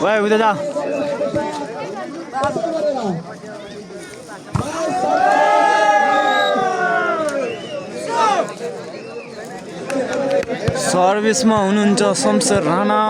ओए उधर जा। सर्भिसमा हुनुहुन्छ शमशेर राणा।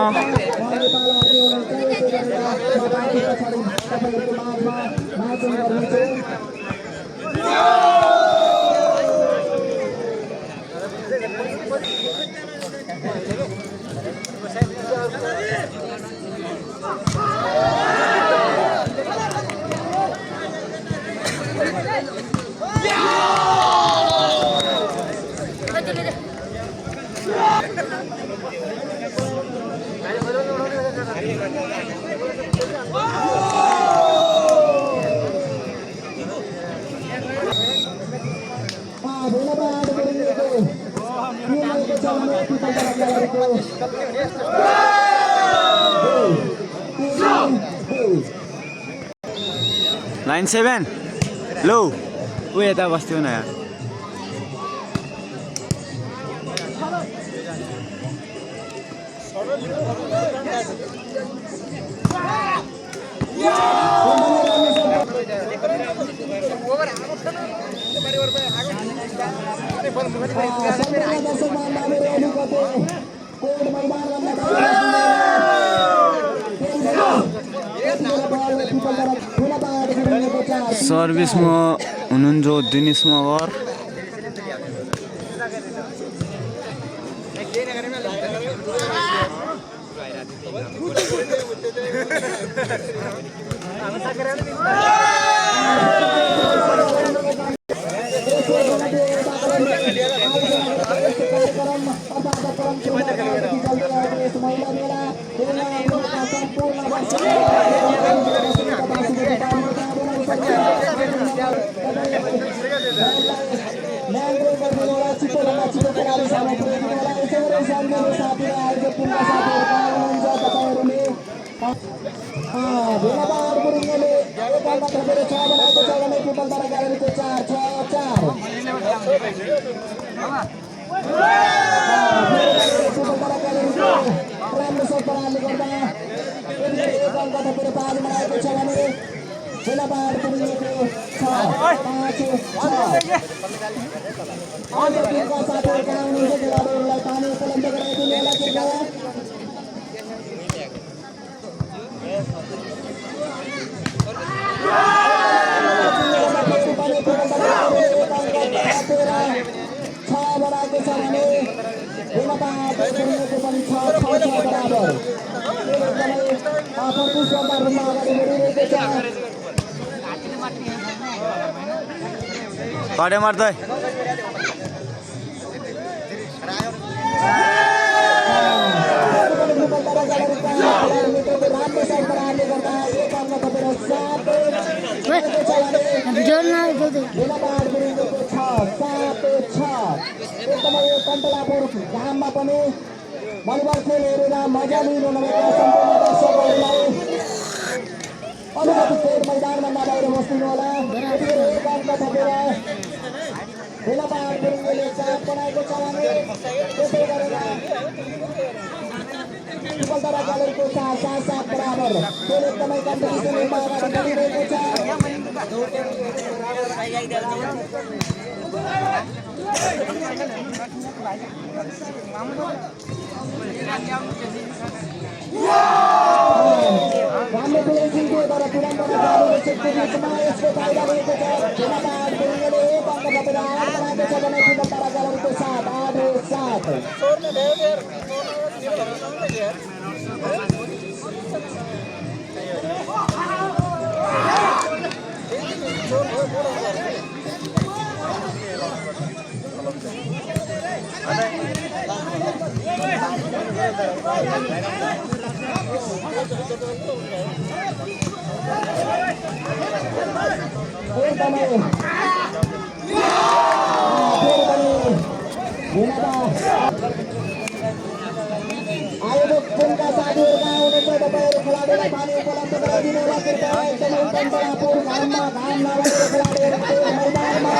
नाइन सेभेन लो ऊ यता बस्थ्यो न यार। सर्भिसमा हुनुहुन्छ दिनेश मगर। काटे मारता है भलिबल खेल हेरेर मजा लिनुहुनेका सम्पूर्ण दर्शकहरूलाई अनुमति खेल मैदानमा नबाहिर बस्नुहोला। एक अङ्क थपेर भेलापाहाड गुरुङले चाप बनाएको छ भने त्यसै गरेर त्रिपलतरा ग्यालेरीको 7-7 बराबर खेल एकदमै कम्पिटिसनमा अगाडि बढिरहेको छ। राम्रो प्लेसिङको तर तुरन्त यसको फाइदा रहेको छ। भेलापाहाड गुरुङले एक अङ्क थपेर 8 बनाएको छ भने त्रिपलतरा ग्यालेरीको 7-8-7 आयोजक टिमका साथीहरूमा आउनुहुन्छ तपाईहरु खेलाडीलाई पानी उपलब्ध गराइदिनु होला। कृपया एकदमै कन्टलापुर घाममा घाम नलागेको खेलाडीहरू मैदानमा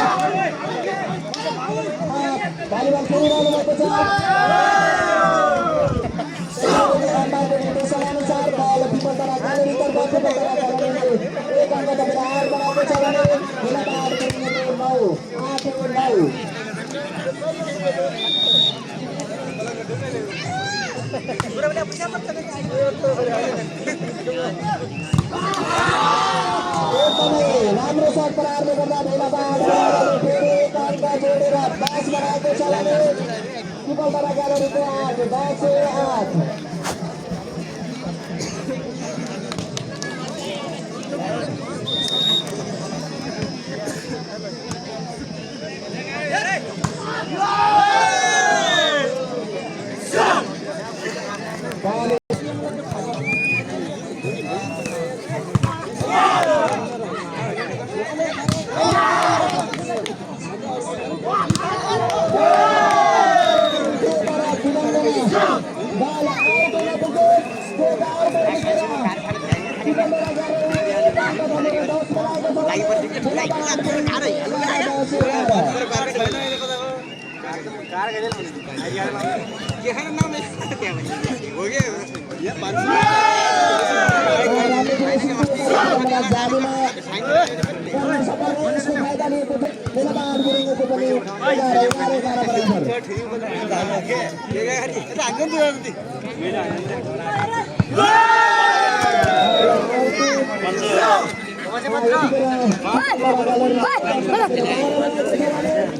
भलिबल खेलिरहनु भएको छ। राम्रो शट प्रहारले गर्दा धैलाबाद फेरि एक अङ्क जोडेर 10 बनाएको छ भने त्रिपलतरा ग्यालेरीको 8 10-8।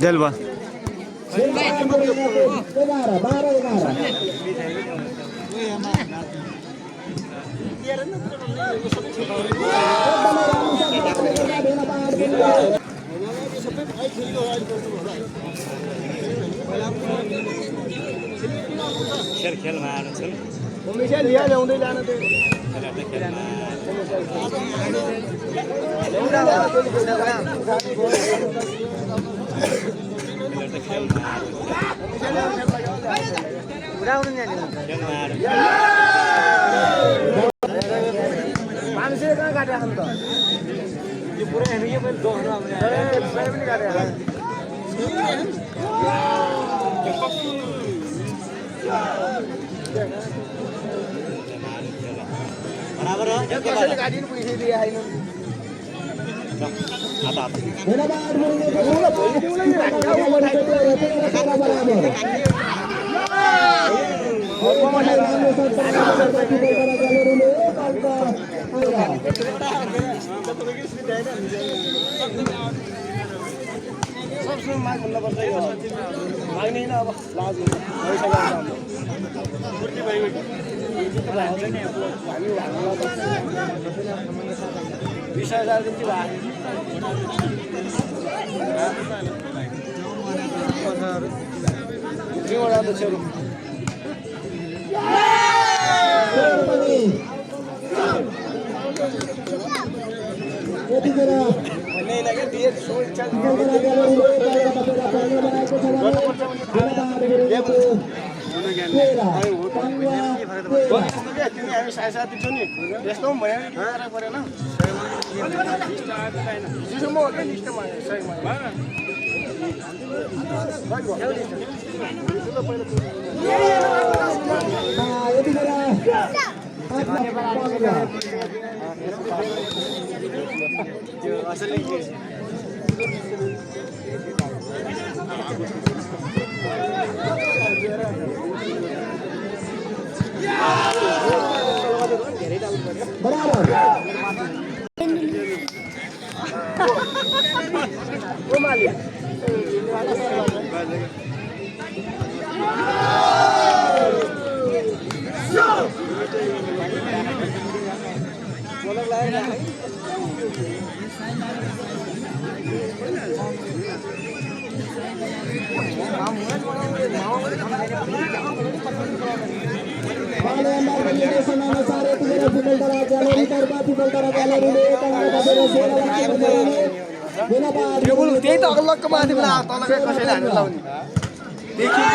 जलवा खेलमा लिया ल्याउँदै जान मान्छे कहाँ काटेको नि त यो पुरै हेर्नु के पनि दोस्रो पनि काटेको बराबर हो कसैले काटिनु पैसा दिए आइन सबसँग माग भन्नुपर्छ माग्ने होइन अब लाज पूर्ति भयो हामी 20,000 दिन त्यही त अग्लक्क माथि तलकै कसैले हान्नु लाउने देखिन्छ